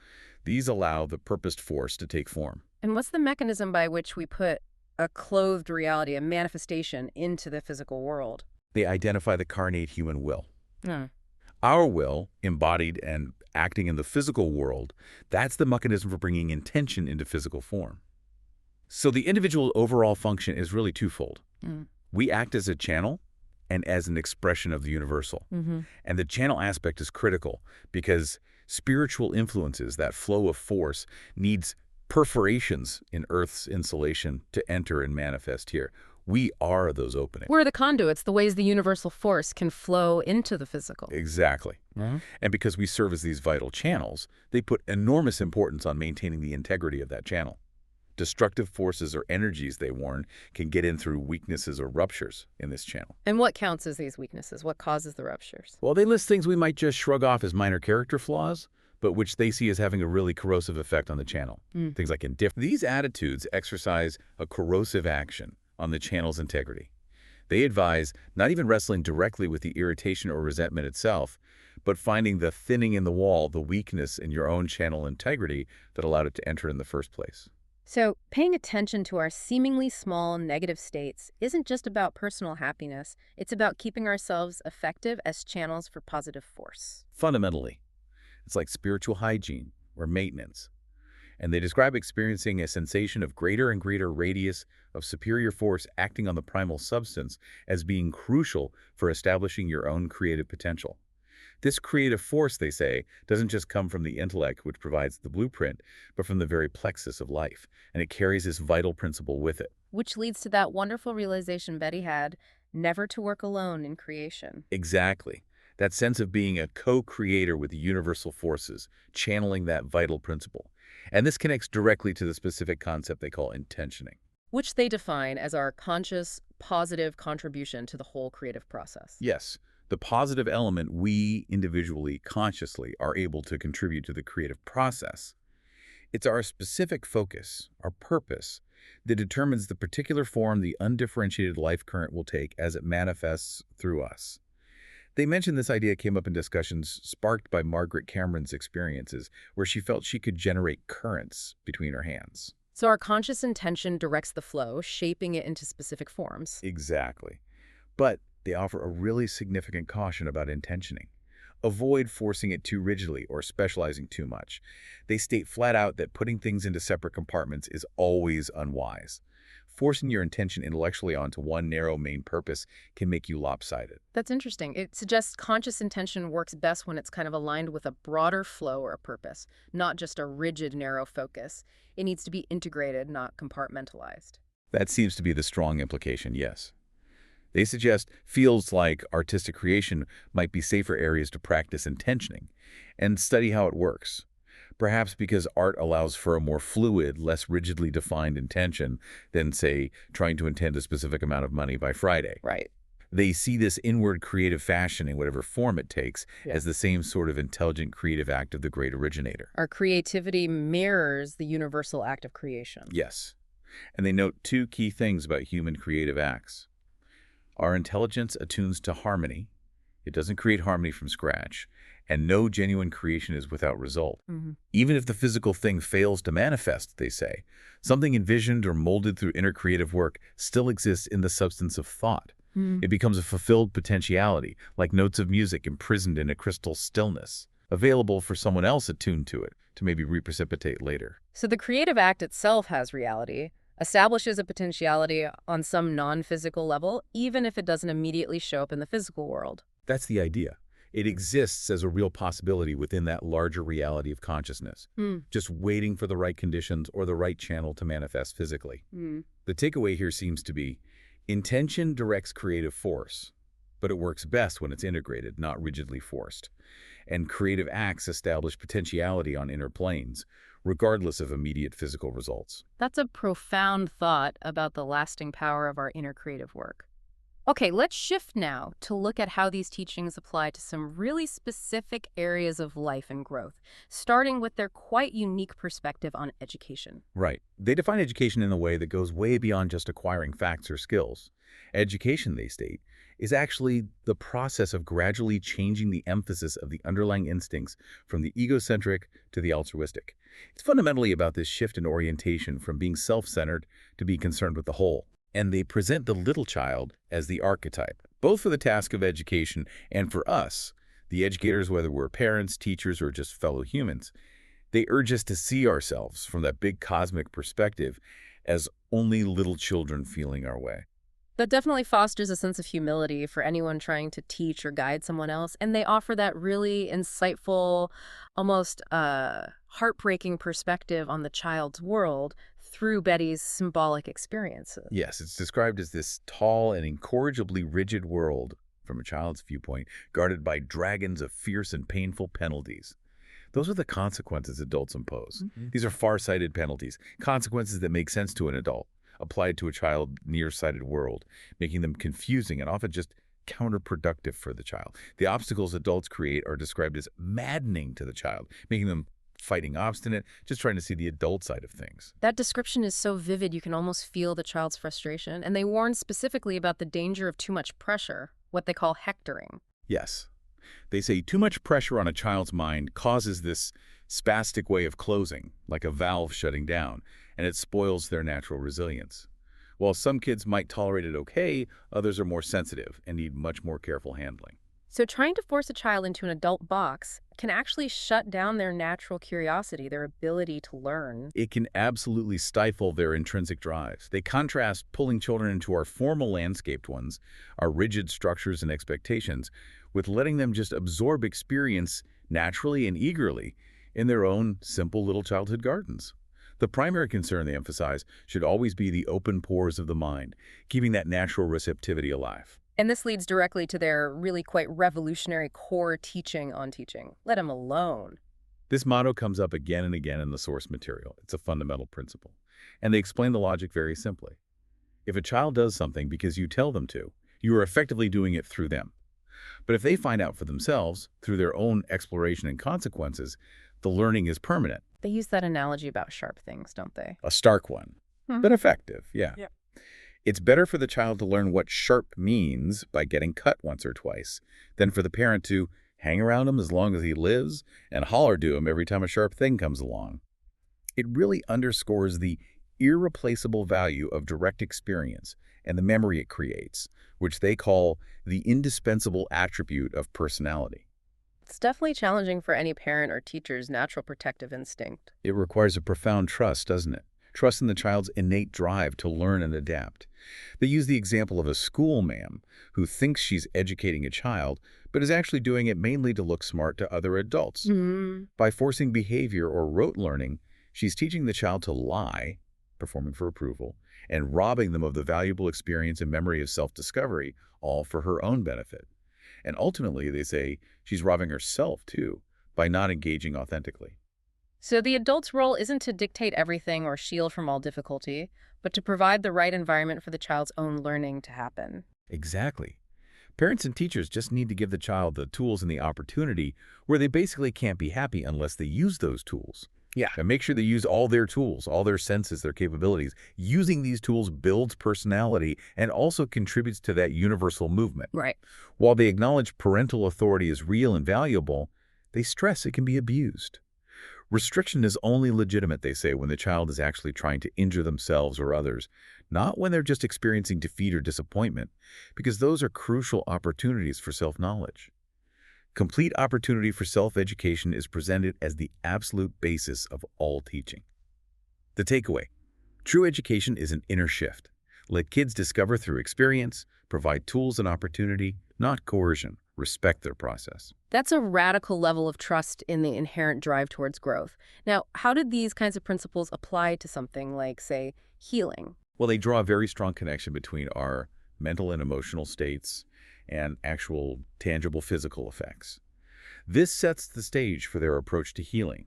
these allow the purposed force to take form. And what's the mechanism by which we put a clothed reality, a manifestation, into the physical world? They identify the carnate human will. Hmm. Our will, embodied and acting in the physical world, that's the mechanism for bringing intention into physical form. So the individual overall function is really twofold. We act as a channel and as an expression of the universal. And the channel aspect is critical because spiritual influences, that flow of force, needs perforations in Earth's insulation to enter and manifest here. We are those openings. We're the conduits, the ways the universal force can flow into the physical. Exactly. And because we serve as these vital channels, they put enormous importance on maintaining the integrity of that channel. Destructive forces or energies, they warn, can get in through weaknesses or ruptures in this channel. And what counts as these weaknesses? What causes the ruptures? Well, they list things we might just shrug off as minor character flaws, but which they see as having a really corrosive effect on the channel. Things like indifference. These attitudes exercise a corrosive action on the channel's integrity. They advise not even wrestling directly with the irritation or resentment itself, but finding the thinning in the wall, the weakness in your own channel integrity that allowed it to enter in the first place. So, paying attention to our seemingly small negative states isn't just about personal happiness, it's about keeping ourselves effective as channels for positive force. Fundamentally, it's like spiritual hygiene or maintenance. And they describe experiencing a sensation of greater and greater radius of superior force acting on the primal substance as being crucial for establishing your own creative potential. This creative force, they say, doesn't just come from the intellect, which provides the blueprint, but from the very plexus of life, and it carries this vital principle with it. Which leads to that wonderful realization Betty had, never to work alone in creation. Exactly. That sense of being a co-creator with the universal forces, channeling that vital principle. And this connects directly to the specific concept they call intentioning. Which they define as our conscious, positive contribution to the whole creative process. Yes, the positive element we individually, consciously, are able to contribute to the creative process. It's our specific focus, our purpose, that determines the particular form the undifferentiated life current will take as it manifests through us. They mentioned this idea came up in discussions sparked by Margaret Cameron's experiences, where she felt she could generate currents between her hands. So our conscious intention directs the flow, shaping it into specific forms. Exactly. But they offer a really significant caution about intentioning. Avoid forcing it too rigidly or specializing too much. They state flat out that putting things into separate compartments is always unwise. Forcing your intention intellectually onto one narrow main purpose can make you lopsided. That's interesting. It suggests conscious intention works best when it's kind of aligned with a broader flow or a purpose, not just a rigid, narrow focus. It needs to be integrated, not compartmentalized. That seems to be the strong implication, yes. They suggest fields like artistic creation might be safer areas to practice intentioning and study how it works. Perhaps because art allows for a more fluid, less rigidly defined intention than, say, trying to intend a specific amount of money by Friday. Right. They see this inward creative fashion in whatever form it takes as the same sort of intelligent creative act of the great originator. Our creativity mirrors the universal act of creation. Yes. And they note two key things about human creative acts. Our intelligence attunes to harmony. It doesn't create harmony from scratch. And no genuine creation is without result. Even if the physical thing fails to manifest, they say, something envisioned or molded through inner creative work still exists in the substance of thought. It becomes a fulfilled potentiality, like notes of music imprisoned in a crystal stillness, available for someone else attuned to it to maybe reprecipitate later. So the creative act itself has reality, establishes a potentiality on some non-physical level, even if it doesn't immediately show up in the physical world. That's the idea. It exists as a real possibility within that larger reality of consciousness, just waiting for the right conditions or the right channel to manifest physically. The takeaway here seems to be, intention directs creative force, but it works best when it's integrated, not rigidly forced. And creative acts establish potentiality on inner planes, regardless of immediate physical results. That's a profound thought about the lasting power of our inner creative work. Okay, let's shift now to look at how these teachings apply to some really specific areas of life and growth, starting with their quite unique perspective on education. Right. They define education in a way that goes way beyond just acquiring facts or skills. Education, they state, is actually the process of gradually changing the emphasis of the underlying instincts from the egocentric to the altruistic. It's fundamentally about this shift in orientation from being self-centered to being concerned with the whole. And they present the little child as the archetype, both for the task of education and for us, the educators, whether we're parents, teachers, or just fellow humans. They urge us to see ourselves from that big cosmic perspective as only little children feeling our way. That definitely fosters a sense of humility for anyone trying to teach or guide someone else, and they offer that really insightful, almost heartbreaking perspective on the child's world through Betty's symbolic experiences. Yes, it's described as this tall and incorrigibly rigid world, from a child's viewpoint, guarded by dragons of fierce and painful penalties. Those are the consequences adults impose. These are far-sighted penalties, consequences that make sense to an adult, applied to a child nearsighted world, making them confusing and often just counterproductive for the child. The obstacles adults create are described as maddening to the child, making them fighting obstinate, just trying to see the adult side of things. That description is so vivid you can almost feel the child's frustration, and they warn specifically about the danger of too much pressure, what they call hectoring. Yes. They say too much pressure on a child's mind causes this spastic way of closing, like a valve shutting down, and it spoils their natural resilience. While some kids might tolerate it okay, others are more sensitive and need much more careful handling. So trying to force a child into an adult box can actually shut down their natural curiosity, their ability to learn. It can absolutely stifle their intrinsic drives. They contrast pulling children into our formal landscaped ones, our rigid structures and expectations, with letting them just absorb experience naturally and eagerly in their own simple little childhood gardens. The primary concern, they emphasize, should always be the open pores of the mind, keeping that natural receptivity alive. And this leads directly to their really quite revolutionary core teaching on teaching. Let them alone. This motto comes up again and again in the source material. It's a fundamental principle. And they explain the logic very simply. If a child does something because you tell them to, you are effectively doing it through them. But if they find out for themselves, through their own exploration and consequences, the learning is permanent. They use that analogy about sharp things, don't they? A stark one, but effective, yeah. Yeah. It's better for the child to learn what sharp means by getting cut once or twice than for the parent to hang around him as long as he lives and holler to him every time a sharp thing comes along. It really underscores the irreplaceable value of direct experience and the memory it creates, which they call the indispensable attribute of personality. It's definitely challenging for any parent or teacher's natural protective instinct. It requires a profound trust, doesn't it? Trust in the child's innate drive to learn and adapt. They use the example of a school ma'am who thinks she's educating a child, but is actually doing it mainly to look smart to other adults. By forcing behavior or rote learning, she's teaching the child to lie, performing for approval, and robbing them of the valuable experience and memory of self-discovery, all for her own benefit. And ultimately, they say, she's robbing herself, too, by not engaging authentically. So the adult's role isn't to dictate everything or shield from all difficulty, but to provide the right environment for the child's own learning to happen. Exactly. Parents and teachers just need to give the child the tools and the opportunity where they basically can't be happy unless they use those tools. Yeah. And make sure they use all their tools, all their senses, their capabilities. Using these tools builds personality and also contributes to that universal movement. Right. While they acknowledge parental authority is real and valuable, they stress it can be abused. Restriction is only legitimate, they say, when the child is actually trying to injure themselves or others, not when they're just experiencing defeat or disappointment, because those are crucial opportunities for self-knowledge. Complete opportunity for self-education is presented as the absolute basis of all teaching. The takeaway: true education is an inner shift. Let kids discover through experience, provide tools and opportunity, not coercion. Respect their process. That's a radical level of trust in the inherent drive towards growth. Now, how did these kinds of principles apply to something like, say, healing? Well, they draw a very strong connection between our mental and emotional states and actual tangible physical effects. This sets the stage for their approach to healing.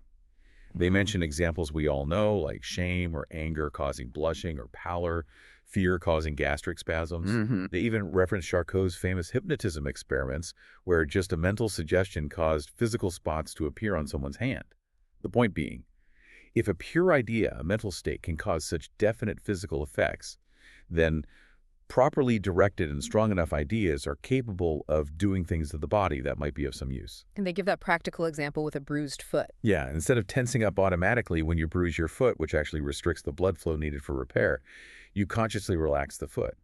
They mention examples we all know, like shame or anger causing blushing or pallor, fear causing gastric spasms. They even reference Charcot's famous hypnotism experiments, where just a mental suggestion caused physical spots to appear on someone's hand. The point being, if a pure idea, a mental state, can cause such definite physical effects, then properly directed and strong enough ideas are capable of doing things to the body that might be of some use. And they give that practical example with a bruised foot. Yeah, instead of tensing up automatically when you bruise your foot, which actually restricts the blood flow needed for repair, you consciously relax the foot.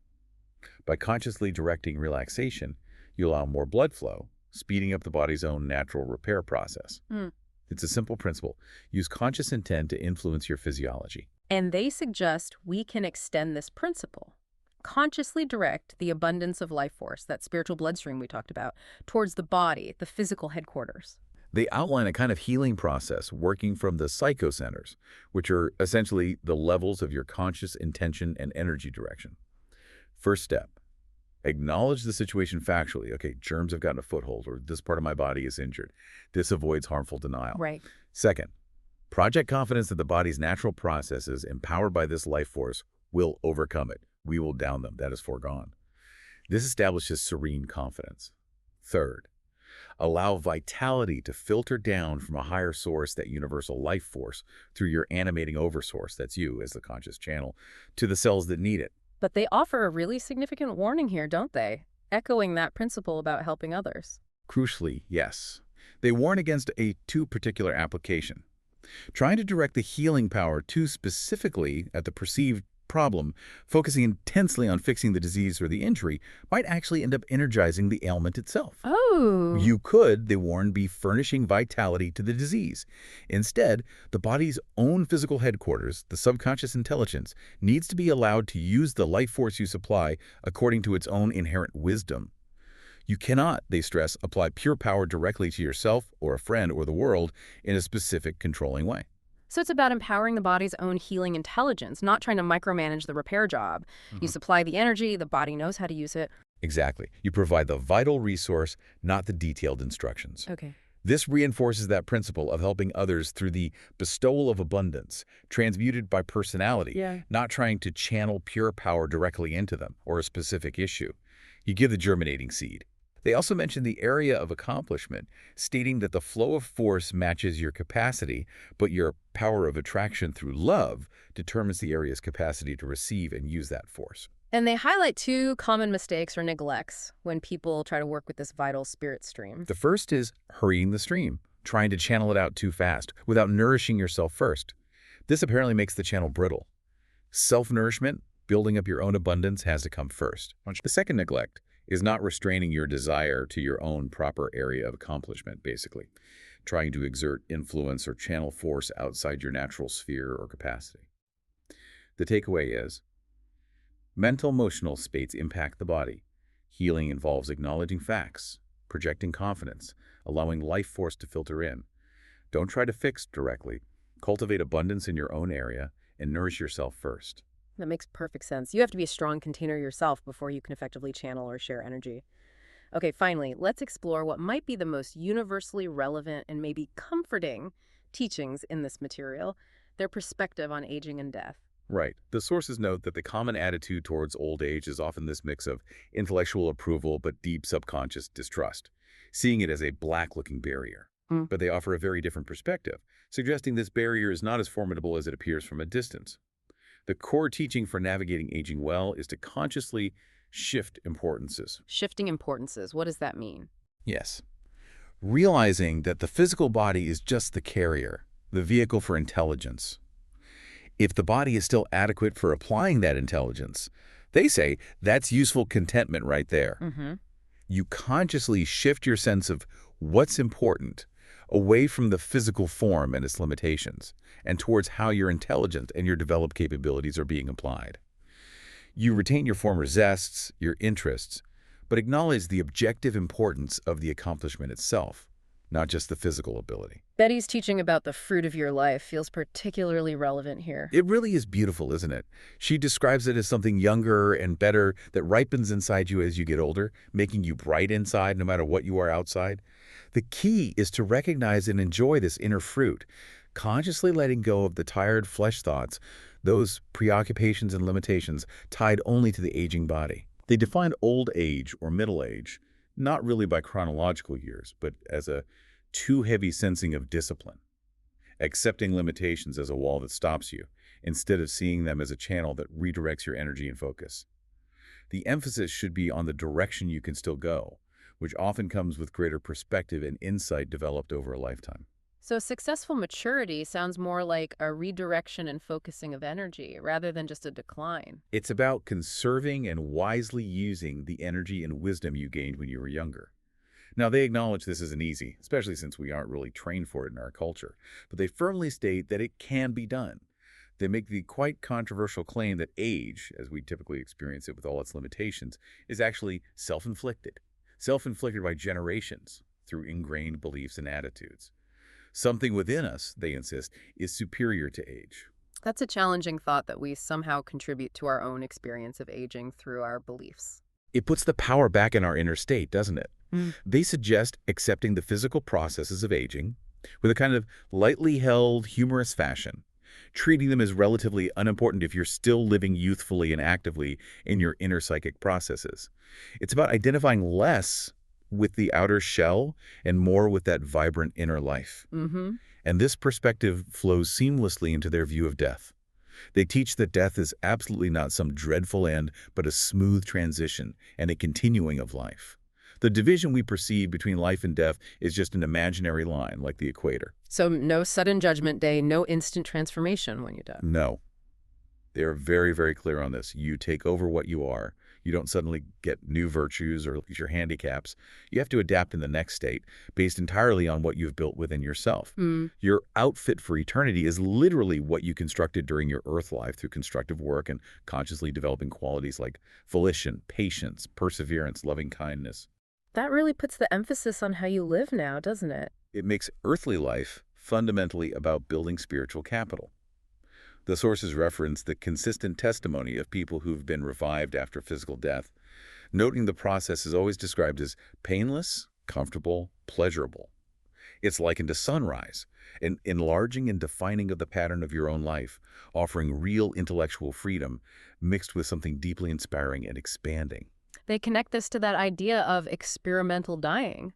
By consciously directing relaxation, you allow more blood flow, speeding up the body's own natural repair process. It's a simple principle. Use conscious intent to influence your physiology. And they suggest we can extend this principle. Consciously direct the abundance of life force, that spiritual bloodstream we talked about, towards the body, the physical headquarters. They outline a kind of healing process working from the psychocenters, which are essentially the levels of your conscious intention and energy direction. First step, acknowledge the situation factually. Okay, germs have gotten a foothold, or this part of my body is injured. This avoids harmful denial. Right. Second, project confidence that the body's natural processes, empowered by this life force, will overcome it. We will down them. That is foregone. This establishes serene confidence. Third, allow vitality to filter down from a higher source, that universal life force, through your animating oversource, that's you as the conscious channel, to the cells that need it. But they offer a really significant warning here, don't they? Echoing that principle about helping others. Crucially, yes. They warn against a too particular application. Trying to direct the healing power too specifically at the perceived problem, focusing intensely on fixing the disease or the injury, might actually end up energizing the ailment itself. Oh. You could, they warn, be furnishing vitality to the disease. Instead, the body's own physical headquarters, the subconscious intelligence, needs to be allowed to use the life force you supply according to its own inherent wisdom. You cannot, they stress, apply pure power directly to yourself or a friend or the world in a specific controlling way. So it's about empowering the body's own healing intelligence, not trying to micromanage the repair job. You Mhm. supply the energy, the body knows how to use it. Exactly. You provide the vital resource, not the detailed instructions. Okay. This reinforces that principle of helping others through the bestowal of abundance, transmuted by personality, Yeah. not trying to channel pure power directly into them or a specific issue. You give the germinating seed. They also mention the area of accomplishment, stating that the flow of force matches your capacity, but your power of attraction through love determines the area's capacity to receive and use that force. And they highlight two common mistakes or neglects when people try to work with this vital spirit stream. The first is hurrying the stream, trying to channel it out too fast without nourishing yourself first. This apparently makes the channel brittle. Self-nourishment, building up your own abundance, has to come first. The second neglect is not restraining your desire to your own proper area of accomplishment, basically, trying to exert influence or channel force outside your natural sphere or capacity. The takeaway is, mental-emotional states impact the body. Healing involves acknowledging facts, projecting confidence, allowing life force to filter in. Don't try to fix directly. Cultivate abundance in your own area and nourish yourself first. That makes perfect sense. You have to be a strong container yourself before you can effectively channel or share energy. Okay, finally, let's explore what might be the most universally relevant and maybe comforting teachings in this material, their perspective on aging and death. Right. The sources note that the common attitude towards old age is often this mix of intellectual approval but deep subconscious distrust, seeing it as a black-looking barrier. Mm. But they offer a very different perspective, suggesting this barrier is not as formidable as it appears from a distance. The core teaching for navigating aging well is to consciously shift importances. Shifting importances, what does that mean? Yes. Realizing that the physical body is just the carrier, the vehicle for intelligence. If the body is still adequate for applying that intelligence, they say that's useful contentment right there. Mm-hmm. You consciously shift your sense of what's important away from the physical form and its limitations, and towards how your intelligence and your developed capabilities are being applied. You retain your former zests, your interests, but acknowledge the objective importance of the accomplishment itself, not just the physical ability. Betty's teaching about the fruit of your life feels particularly relevant here. It really is beautiful, isn't it? She describes it as something younger and better that ripens inside you as you get older, making you bright inside no matter what you are outside. The key is to recognize and enjoy this inner fruit, consciously letting go of the tired flesh thoughts, those preoccupations and limitations tied only to the aging body. They define old age or middle age, not really by chronological years, but as a too heavy sensing of discipline, accepting limitations as a wall that stops you, instead of seeing them as a channel that redirects your energy and focus. The emphasis should be on the direction you can still go, which often comes with greater perspective and insight developed over a lifetime. So successful maturity sounds more like a redirection and focusing of energy rather than just a decline. It's about conserving and wisely using the energy and wisdom you gained when you were younger. Now, they acknowledge this isn't easy, especially since we aren't really trained for it in our culture, but they firmly state that it can be done. They make the quite controversial claim that age, as we typically experience it with all its limitations, is actually self-inflicted by generations through ingrained beliefs and attitudes. Something within us, they insist, is superior to age. That's a challenging thought that we somehow contribute to our own experience of aging through our beliefs. It puts the power back in our inner state, doesn't it? Mm. They suggest accepting the physical processes of aging with a kind of lightly held, humorous fashion, treating them as relatively unimportant if you're still living youthfully and actively in your inner psychic processes. It's about identifying less with the outer shell and more with that vibrant inner life. Mm-hmm. And this perspective flows seamlessly into their view of death. They teach that death is absolutely not some dreadful end, but a smooth transition and a continuing of life. The division we perceive between life and death is just an imaginary line, like the equator. So no sudden judgment day, no instant transformation when you die. No. They are very, very clear on this. You take over what you are. You don't suddenly get new virtues or your handicaps. You have to adapt in the next state based entirely on what you've built within yourself. Your outfit for eternity is literally what you constructed during your earth life through constructive work and consciously developing qualities like volition, patience, perseverance, loving kindness. That really puts the emphasis on how you live now, doesn't it? It makes earthly life fundamentally about building spiritual capital. The sources reference the consistent testimony of people who've been revived after physical death, noting the process is always described as painless, comfortable, pleasurable. It's likened to sunrise, an enlarging and defining of the pattern of your own life, offering real intellectual freedom mixed with something deeply inspiring and expanding. They connect this to that idea of experimental dying,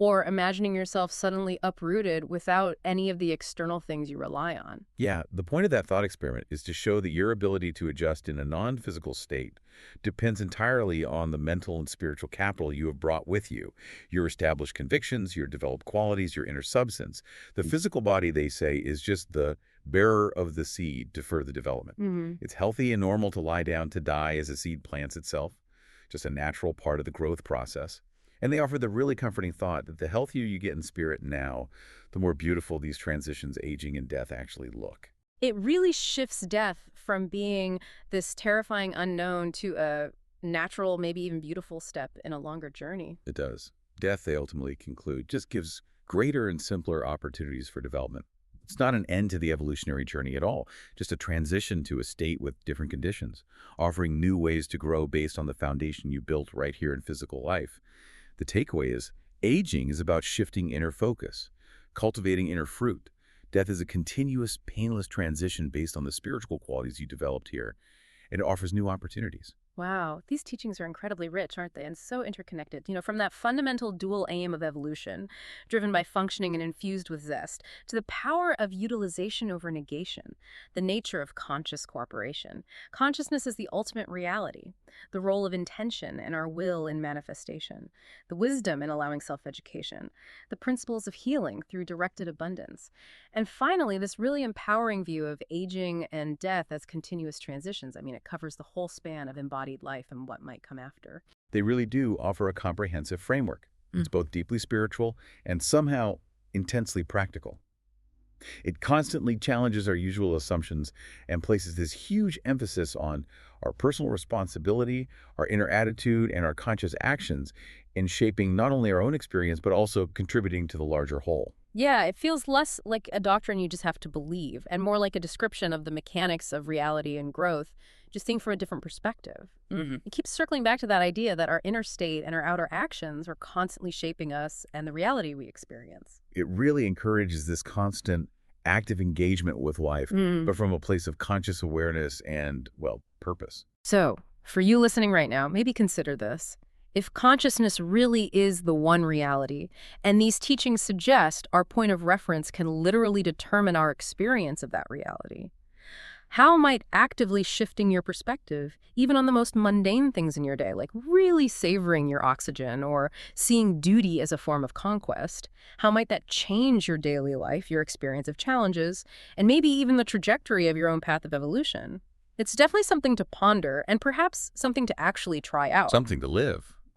or imagining yourself suddenly uprooted without any of the external things you rely on. Yeah, the point of that thought experiment is to show that your ability to adjust in a non-physical state depends entirely on the mental and spiritual capital you have brought with you, your established convictions, your developed qualities, your inner substance. The physical body, they say, is just the bearer of the seed to further development. It's healthy and normal to lie down to die as a seed plants itself, just a natural part of the growth process. And they offer the really comforting thought that the healthier you get in spirit now, the more beautiful these transitions, aging and death, actually look. It really shifts death from being this terrifying unknown to a natural, maybe even beautiful step in a longer journey. It does. Death, they ultimately conclude, just gives greater and simpler opportunities for development. It's not an end to the evolutionary journey at all, just a transition to a state with different conditions, offering new ways to grow based on the foundation you built right here in physical life. The takeaway is, aging is about shifting inner focus, cultivating inner fruit. Death is a continuous, painless transition based on the spiritual qualities you developed here, and it offers new opportunities. Wow, these teachings are incredibly rich, aren't they? And so interconnected. From that fundamental dual aim of evolution, driven by functioning and infused with zest, to the power of utilization over negation, the nature of conscious cooperation. Consciousness is the ultimate reality, the role of intention and our will in manifestation, the wisdom in allowing self-education, the principles of healing through directed abundance. And finally, this really empowering view of aging and death as continuous transitions. I mean, it covers the whole span of embodied life and what might come after. They really do offer a comprehensive framework. It's both deeply spiritual and somehow intensely practical. It constantly challenges our usual assumptions and places this huge emphasis on our personal responsibility, our inner attitude, and our conscious actions in shaping not only our own experience, but also contributing to the larger whole. Yeah, it feels less like a doctrine you just have to believe, and more like a description of the mechanics of reality and growth, just seen from a different perspective. It keeps circling back to that idea that our inner state and our outer actions are constantly shaping us and the reality we experience. It really encourages this constant active engagement with life, but from a place of conscious awareness and, well, purpose. So, for you listening right now, maybe consider this. If consciousness really is the one reality, and these teachings suggest our point of reference can literally determine our experience of that reality, how might actively shifting your perspective, even on the most mundane things in your day, like really savoring your oxygen or seeing duty as a form of conquest, how might that change your daily life, your experience of challenges, and maybe even the trajectory of your own path of evolution? It's definitely something to ponder and perhaps something to actually try out. Something to live.